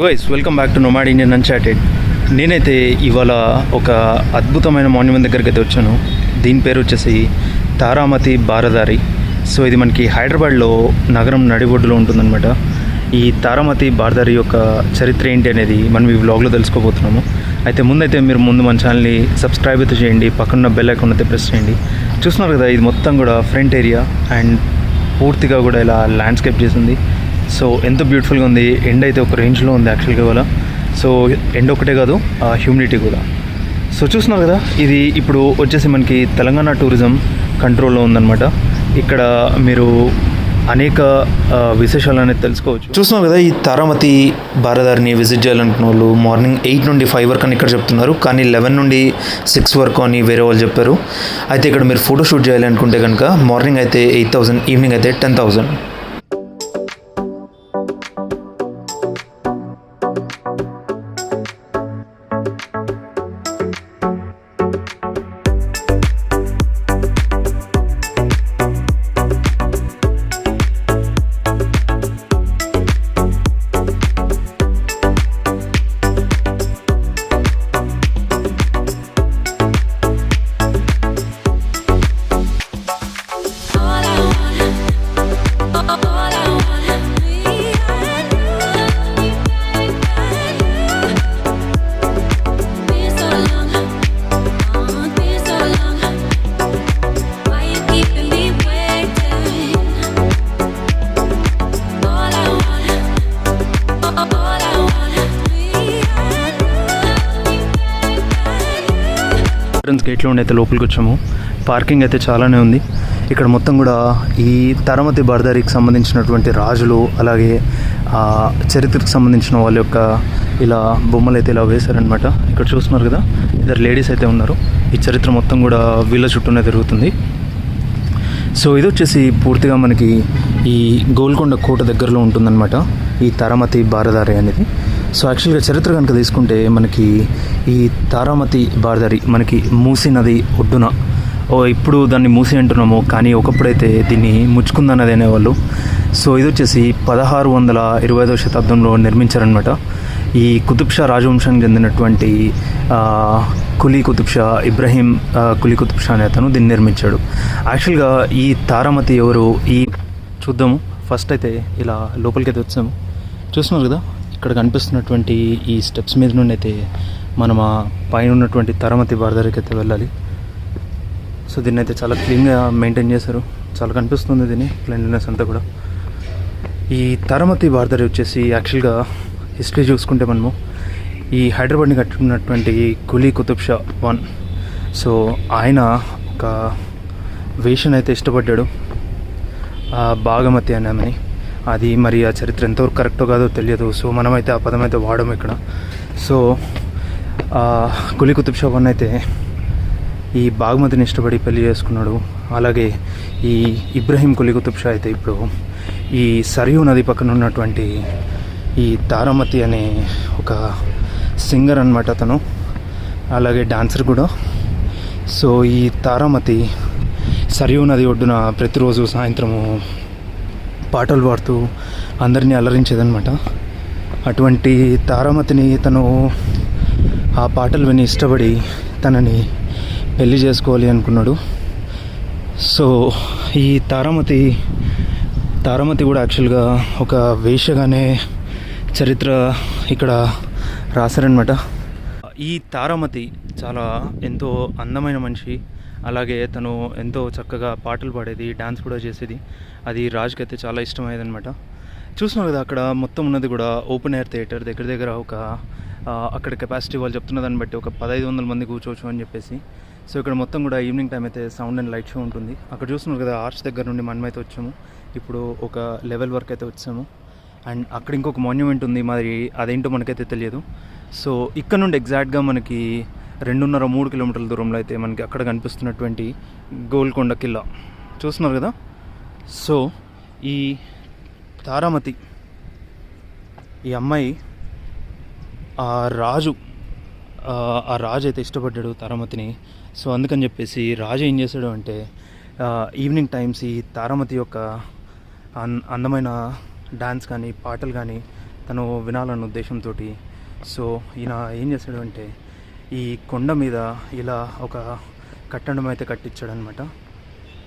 Guys welcome back to nomad Indian uncharted. నేనైతే ఇవాళ ఒక అద్భుతమైన మాన్యుమెంట్ దగ్గరికి అయితే వచ్చాను. దీని పేరు వచ్చేసి తారామతి బారదారి. సో ఇది మనకి హైదరాబాద్లో నగరం నడిబొడ్డులో ఉంటుందన్నమాట. ఈ తారామతి బారదారి యొక్క చరిత్ర ఏంటి అనేది మనం ఈ వ్లాగ్లో తెలుసుకోబోతున్నాము. అయితే మీరు ముందు మన ఛానల్ని సబ్స్క్రైబ్ అయితే చేయండి, పక్కన బెల్ ఐకాన్ అయితే ప్రెస్ చేయండి. చూస్తున్నారు కదా, ఇది మొత్తం కూడా ఫ్రంట్ ఏరియా అండ్ పూర్తిగా కూడా ఇలా ల్యాండ్స్కేప్ చేసింది. సో ఎంత బ్యూటిఫుల్గా ఉంది. ఎండ్ అయితే ఒక రేంజ్లో ఉంది యాక్చువల్గా ఇవాళ. సో ఎండ్ ఒకటే కాదు, హ్యూమిడిటీ కూడా. సో చూస్తున్నారు కదా, ఇది ఇప్పుడు వచ్చేసి మనకి తెలంగాణ టూరిజం కంట్రోల్లో ఉందన్నమాట. ఇక్కడ మీరు అనేక విశేషాలు అనేది తెలుసుకోవచ్చు. చూస్తున్నాం కదా, ఈ తారామతి బారదారిని విజిట్ చేయాలనుకున్న వాళ్ళు మార్నింగ్ 8 నుండి 5 వరకు అని ఇక్కడ చెప్తున్నారు, కానీ 11 నుండి 6 వరకు అని వేరే వాళ్ళు చెప్పారు. అయితే ఇక్కడ మీరు ఫోటోషూట్ చేయాలనుకుంటే కనుక మార్నింగ్ అయితే 8,000, ఈవినింగ్ అయితే 10,000. గేట్లో ఉండి అయితే లోపలికి వచ్చాము. పార్కింగ్ అయితే చాలానే ఉంది. ఇక్కడ మొత్తం కూడా ఈ తారామతి బారదారికి సంబంధించినటువంటి రాజులు, అలాగే చరిత్రకు సంబంధించిన వాళ్ళ యొక్క ఇలా బొమ్మలు అయితే ఇలా వేశారనమాట. ఇక్కడ చూస్తున్నారు కదా, ఇద్దరు లేడీస్ అయితే ఉన్నారు. ఈ చరిత్ర మొత్తం కూడా వీళ్ళ చుట్టూనే తిరుగుతుంది. సో ఇది వచ్చేసి పూర్తిగా మనకి ఈ గోల్కొండ కోట దగ్గరలో ఉంటుందన్నమాట ఈ తారామతి బారదారి అనేది. సో యాక్చువల్గా చరిత్ర కనుక తీసుకుంటే మనకి ఈ తారామతి బారదారి మనకి మూసీ నది ఒడ్డున, ఇప్పుడు దాన్ని మూసీ అంటున్నాము, కానీ ఒకప్పుడైతే దీన్ని ముచ్చుకుంద నది అనేవాళ్ళు. సో ఇది వచ్చేసి 1625వ శతాబ్దంలో నిర్మించారనమాట. ఈ కుతుబ్ షా రాజవంశానికి చెందినటువంటి కులీ కుతుబ్ షా, ఇబ్రహీం కులీ కుతుబ్ షా అనే అతను దీన్ని నిర్మించాడు. యాక్చువల్గా ఈ తారామతి ఎవరు చూద్దాము. ఫస్ట్ అయితే ఇలా లోపలికి అయితే వచ్చాము. చూస్తున్నారు కదా, ఇక్కడ కనిపిస్తున్నటువంటి ఈ స్టెప్స్ మీద నుండి అయితే మనం ఆ పైన ఉన్నటువంటి తారామతి బారదారికి అయితే వెళ్ళాలి. సో దీన్ని అయితే చాలా క్లీన్గా మెయింటైన్ చేశారు. చాలా కనిపిస్తుంది దీని క్లీన్లీనెస్ అంతా కూడా. ఈ తారామతి బారదారి వచ్చేసి యాక్చువల్గా హిస్టరీ చూసుకుంటే మనము ఈ హైదరాబాద్ని కట్టుకున్నటువంటి కులీ కుతుబ్ షా I. సో ఆయన ఒక వేషను అయితే ఇష్టపడ్డాడు, భాగమతి అనే ఆమెని. అది మరి ఆ చరిత్ర ఎంతవరకు కరెక్టో కాదో తెలియదు. సో మనమైతే ఆ పదం అయితే వాడము ఇక్కడ. సో కులీ కుతుబ్ షా I అయితే ఈ భాగమతిని ఇష్టపడి పెళ్లి చేసుకున్నాడు. అలాగే ఈ ఇబ్రహీం కులీ కుతుబ్ షా అయితే ఇప్పుడు ఈ సరియూ నది పక్కన ఉన్నటువంటి ఈ తారామతి అనే ఒక సింగర్ అన్నమాట అతను, అలాగే డాన్సర్ కూడా. సో ఈ తారామతి సరియూ నది ఒడ్డున ప్రతిరోజు సాయంత్రము పాటలు పాడుతూ అందరినీ అలరించేదనమాట. అటువంటి తారామతిని తను ఆ పాటలు విని ఇష్టపడి తనని పెళ్లి చేసుకోవాలి అనుకున్నాడు. సో ఈ తారామతి కూడా యాక్చువల్గా ఒక వేశ్యగానే చరిత్ర ఇక్కడ రాశారనమాట. ఈ తారామతి చాలా ఎంతో అందమైన మనిషి. అలాగే తను ఎంతో చక్కగా పాటలు పాడేది, డాన్స్ కూడా చేసేది. అది రాజుకి అయితే చాలా ఇష్టమయ్యేది అనమాట. చూస్తున్నాం కదా, అక్కడ మొత్తం ఉన్నది కూడా ఓపెన్ ఎయిర్ థియేటర్. దగ్గర ఒక అక్కడ కెపాసిటీ వాళ్ళు చెప్తున్న దాన్ని బట్టి ఒక 1500 మంది కూర్చోవచ్చు అని చెప్పేసి. సో ఇక్కడ మొత్తం కూడా ఈవినింగ్ టైం అయితే సౌండ్ అండ్ లైట్ షో ఉంటుంది. అక్కడ చూస్తున్నారు కదా, ఆర్చ్ దగ్గర నుండి మనమైతే వచ్చాము. ఇప్పుడు ఒక లెవెల్ వరకు అయితే వచ్చాము. అండ్ అక్కడ ఇంకొక మాన్యుమెంట్ ఉంది, మరి అదేంటో మనకైతే తెలియదు. సో ఇక్కడ నుండి ఎగ్జాక్ట్గా మనకి 2.5-3 కిలోమీటర్ల దూరంలో అయితే మనకి అక్కడ కనిపిస్తున్నటువంటి గోల్కొండ కిల్లా చూస్తున్నారు కదా. సో ఈ తారామతి, ఈ అమ్మాయి ఆ రాజు అయితే ఇష్టపడ్డాడు తారామతిని. సో అందుకని చెప్పేసి రాజు ఏం చేశాడు అంటే ఈవినింగ్ టైమ్స్ ఈ తారామతి యొక్క అందమైన డాన్స్ కానీ పాటలు కానీ తను వినాలన్న ఉద్దేశంతో సో ఈయన ఏం చేశాడు అంటే ఈ కొండ మీద ఇలా ఒక కట్టడం అయితే కట్టించాడనమాట.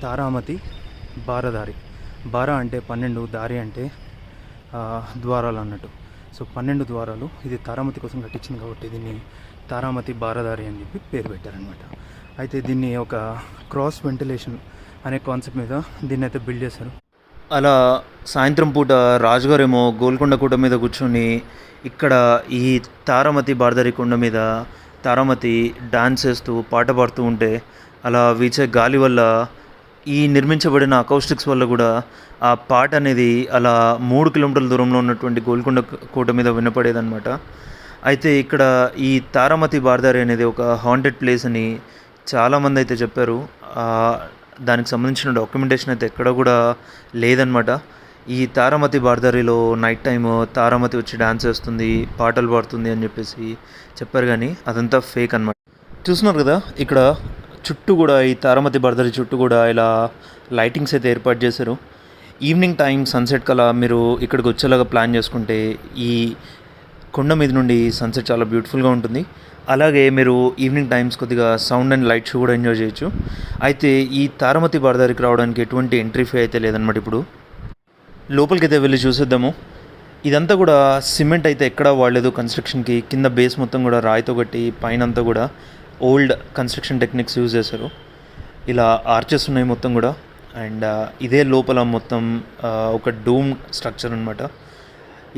తారామతి బారదారి. బార అంటే 12, దారి అంటే ద్వారాలు అన్నట్టు. సో 12 ద్వారాలు. ఇది తారామతి కోసం కట్టించింది కాబట్టి దీన్ని తారామతి బారదారి అని చెప్పి పేరు పెట్టారనమాట. అయితే దీన్ని ఒక క్రాస్ వెంటిలేషన్ అనే కాన్సెప్ట్ మీద దీన్ని అయితే బిల్డ్ చేశారు. అలా సాయంత్రం పూట రాజుగారేమో గోల్కొండ కూట మీద కూర్చొని ఇక్కడ ఈ తారామతి బారదారి కొండ మీద తారామతి డాన్స్ చేస్తూ పాట పాడుతూ ఉంటే అలా వీచే గాలి వల్ల ఈ నిర్మించబడిన అకౌస్టిక్స్ వల్ల కూడా ఆ పాట అనేది అలా 3 కిలోమీటర్ల దూరంలో ఉన్నటువంటి గోల్కొండ కోట మీద వినపడేదన్నమాట. అయితే ఇక్కడ ఈ తారామతి బారదారి అనేది ఒక హాంటెడ్ ప్లేస్ అని చాలామంది అయితే చెప్పారు. దానికి సంబంధించిన డాక్యుమెంటేషన్ అయితే ఎక్కడ కూడా లేదనమాట. ఈ తారామతి బారదారిలో నైట్ టైమ్ తారామతి వచ్చి డాన్స్ చేస్తుంది, పాటలు పాడుతుంది అని చెప్పేసి చెప్పారు, కానీ అదంతా ఫేక్ అనమాట. చూస్తున్నారు కదా ఇక్కడ చుట్టూ కూడా ఈ తారామతి బారదారి చుట్టూ కూడా ఇలా లైటింగ్స్ అయితే ఏర్పాటు చేశారు. ఈవినింగ్ టైం సన్సెట్ కలా మీరు ఇక్కడికి వచ్చేలాగా ప్లాన్ చేసుకుంటే ఈ కొండ మీద నుండి సన్సెట్ చాలా బ్యూటిఫుల్గా ఉంటుంది. అలాగే మీరు ఈవినింగ్ టైమ్స్ కొద్దిగా సౌండ్ అండ్ లైట్ షో కూడా ఎంజాయ్ చేయొచ్చు. అయితే ఈ తారామతి బారదారికి రావడానికి ఎటువంటి ఎంట్రీ ఫీ అయితే లేదనమాట. ఇప్పుడు లోపలికి అయితే వెళ్ళి చూసేద్దాము. ఇదంతా కూడా సిమెంట్ అయితే ఎక్కడా వాడలేదు కన్స్ట్రక్షన్కి. కింద బేస్ మొత్తం కూడా రాయితో కట్టి పైన అంతా కూడా ఓల్డ్ కన్స్ట్రక్షన్ టెక్నిక్స్ యూజ్ చేశారు. ఇలా ఆర్చెస్ ఉన్నాయి మొత్తం కూడా. అండ్ ఇదే లోపల మొత్తం ఒక డూమ్ స్ట్రక్చర్ అనమాట.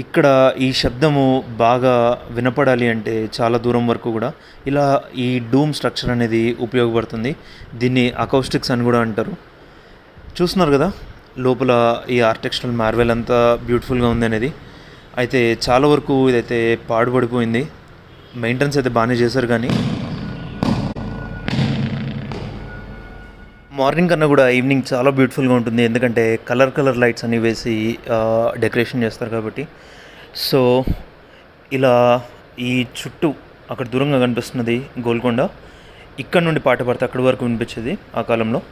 ఇక్కడ ఈ శబ్దము బాగా వినపడాలి అంటే చాలా దూరం వరకు కూడా ఇలా ఈ డూమ్ స్ట్రక్చర్ అనేది ఉపయోగపడుతుంది. దీన్ని అకౌస్టిక్స్ అని కూడా అంటారు. చూస్తున్నారు కదా లోపల ఈ ఆర్కిటెక్చరల్ మార్వెల్ అంతా బ్యూటిఫుల్గా ఉంది అనేది. అయితే చాలా వరకు ఇదైతే పాడుపడిపోయింది. మెయింటెనెన్స్ అయితే బాగానే చేశారు, కానీ మార్నింగ్ కన్నా కూడా ఈవినింగ్ చాలా బ్యూటిఫుల్గా ఉంటుంది. ఎందుకంటే కలర్ లైట్స్ అన్నీ వేసి డెకరేషన్ చేస్తారు కాబట్టి. సో ఇలా ఈ చుట్టూ అక్కడ దూరంగా కనిపిస్తున్నది గోల్కొండ. ఇక్కడ నుండి పాట పాడితే అక్కడి వరకు వినిపించేది ఆ కాలంలో.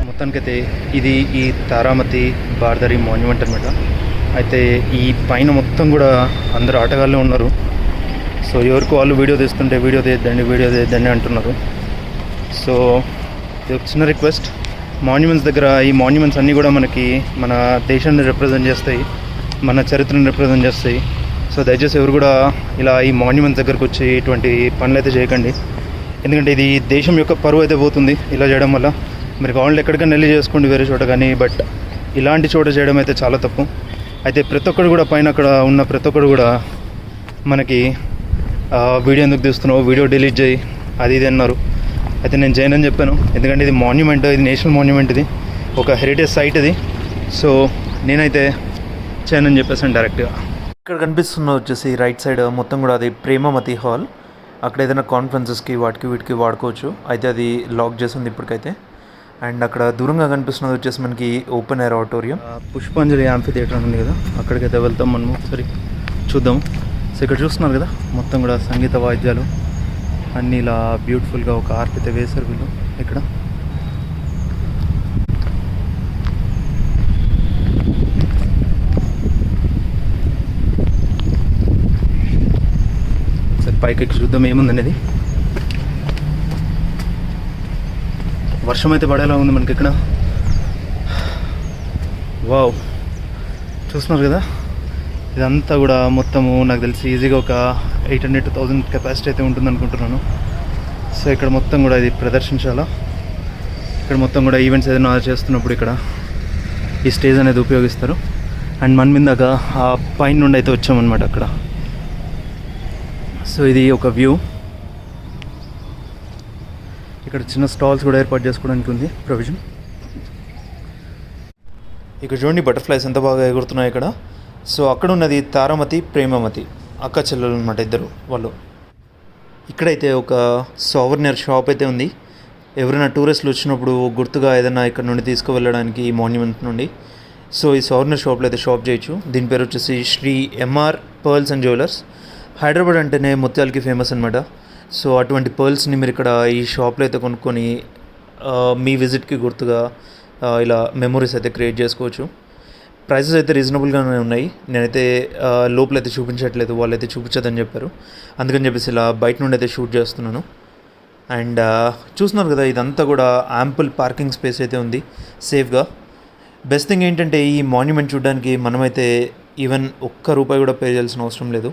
మొత్తానికైతే ఇది ఈ తారామతి బారదారి మాన్యుమెంట్ అనమాట. అయితే ఈ పైన మొత్తం కూడా అందరూ ఆటగాళ్ళే ఉన్నారు. సో ఎవరికి వాళ్ళు వీడియో తీస్తుంటే వీడియో తీయద్దండి అంటున్నారు. సో ఇది ఒక చిన్న రిక్వెస్ట్, మాన్యుమెంట్స్ దగ్గర ఈ మాన్యుమెంట్స్ అన్నీ కూడా మనకి మన దేశాన్ని రిప్రజెంట్ చేస్తాయి, మన చరిత్రను రిప్రజెంట్ చేస్తాయి. సో దయచేసి ఎవరు కూడా ఇలా ఈ మాన్యుమెంట్స్ దగ్గరకు వచ్చి ఇటువంటి పనులు అయితే చేయకండి. ఎందుకంటే ఇది దేశం యొక్క పరువు అయితే పోతుంది ఇలా చేయడం వల్ల. మీరు కావాలంటే ఎక్కడికైనా వెళ్ళి చేసుకోండి వేరే చోట, కానీ బట్ ఇలాంటి చోట చేయడం అయితే చాలా తప్పు. అయితే ప్రతి ఒక్కరు కూడా పైన అక్కడ ఉన్న ప్రతి ఒక్కరు కూడా మనకి వీడియో ఎందుకు తీస్తున్నావు, వీడియో డిలీట్ చేయి, అది ఇది అన్నారు. అయితే నేను చేయనని చెప్పాను, ఎందుకంటే ఇది మాన్యుమెంట్, ఇది నేషనల్ మాన్యుమెంట్, ఇది ఒక హెరిటేజ్ సైట్ ఇది. సో నేనైతే చేయనని చెప్పేసాను డైరెక్ట్గా. ఇక్కడ కనిపిస్తున్న వచ్చేసి రైట్ సైడ్ మొత్తం కూడా అది ప్రేమమతి హాల్. అక్కడ ఏదైనా కాన్ఫరెన్సెస్కి వాటికి వీటికి వాడుకోవచ్చు. అయితే అది లాక్ చేసింది ఇప్పటికైతే. అండ్ అక్కడ దూరంగా కనిపిస్తున్నది వచ్చేసి మనకి ఓపెన్ ఎయిర్ ఆడిటోరియం. పుష్పాంజలి యాంఫీ థియేటర్ ఉంది కదా, అక్కడికైతే వెళ్తాం మనము. సరే చూద్దాం. సో ఇక్కడ చూస్తున్నారు కదా మొత్తం కూడా సంగీత వాయిద్యాలు అన్నీ ఇలా బ్యూటిఫుల్గా ఒక ఆర్ట్ అయితే వేశారు వీళ్ళు ఇక్కడ. సరే పైకి చూద్దాం ఏముందనేది. వర్షం అయితే పడేలా ఉంది మనకి ఇక్కడ. వావ్, చూస్తున్నారు కదా ఇదంతా కూడా మొత్తము నాకు తెలిసి ఈజీగా ఒక 800 to 1000 కెపాసిటీ అయితే ఉంటుంది అనుకుంటున్నాను. సో ఇక్కడ మొత్తం కూడా ఇది ప్రదర్శనశాల. ఇక్కడ మొత్తం కూడా ఈవెంట్స్ ఏదైనా చేస్తున్నప్పుడు ఇక్కడ ఈ స్టేజ్ అనేది ఉపయోగిస్తారు. అండ్ మన మీదాక ఆ పైన నుండి అయితే వచ్చామన్నమాట అక్కడ. సో ఇది ఒక వ్యూ. ఇక్కడ చిన్న స్టాల్స్ కూడా ఏర్పాటు చేసుకోవడానికి ఉంది ప్రొవిజన్. ఇక్కడ చూడండి బటర్ఫ్లైస్ ఎంత బాగా ఎగురుతున్నాయి ఇక్కడ. సో అక్కడ ఉన్నది తారామతి, ప్రేమమతి, అక్క చెల్లెలు అనమాట, ఇద్దరు వాళ్ళు. ఇక్కడైతే ఒక సోవర్నియర్ షాప్ అయితే ఉంది. ఎవరైనా టూరిస్టులు వచ్చినప్పుడు గుర్తుగా ఏదైనా ఇక్కడ నుండి తీసుకువెళ్ళడానికి ఈ మాన్యుమెంట్ నుండి. సో ఈ సోవర్నియర్ షాప్లో అయితే షాప్ చేయొచ్చు. దీని పేరు వచ్చేసి Sri MR pearls and jewellers. Hyderabad అంటేనే ముత్యాలకి ఫేమస్ అనమాట. సో అటువంటి పర్ల్స్ని మీరు ఇక్కడ ఈ షాప్లో అయితే కొనుక్కొని మీ విజిట్కి గుర్తుగా ఇలా మెమొరీస్ అయితే క్రియేట్ చేసుకోవచ్చు. ప్రైసెస్ అయితే రీజనబుల్గానే ఉన్నాయి. నేనైతే లోపలైతే చూపించట్లేదు, వాళ్ళైతే చూపించదని చెప్పారు. అందుకని చెప్పేసి ఇలా బయట నుండి అయితే షూట్ చేస్తున్నాను. అండ్ చూస్తున్నారు కదా, ఇదంతా కూడా యాంపుల్ పార్కింగ్ స్పేస్ అయితే ఉంది సేఫ్గా. బెస్ట్ థింగ్ ఏంటంటే ఈ మాన్యుమెంట్ చూడడానికి మనమైతే ఈవెన్ ₹1 కూడా పే చేయాల్సిన అవసరం లేదు.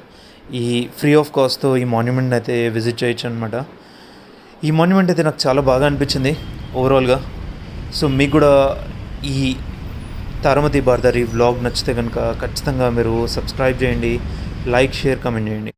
ఈ ఫ్రీ ఆఫ్ కాస్ట్తో ఈ మాన్యుమెంట్ అయితే విజిట్ చేయొచ్చు అనమాట. ఈ మాన్యుమెంట్ అయితే నాకు చాలా బాగా అనిపించింది ఓవరాల్గా. సో మీకు కూడా ఈ తారామతి బార్దరి వ్లాగ్ నచ్చితే కనుక ఖచ్చితంగా మీరు సబ్స్క్రైబ్ చేయండి, లైక్, షేర్, కామెంట్ చేయండి.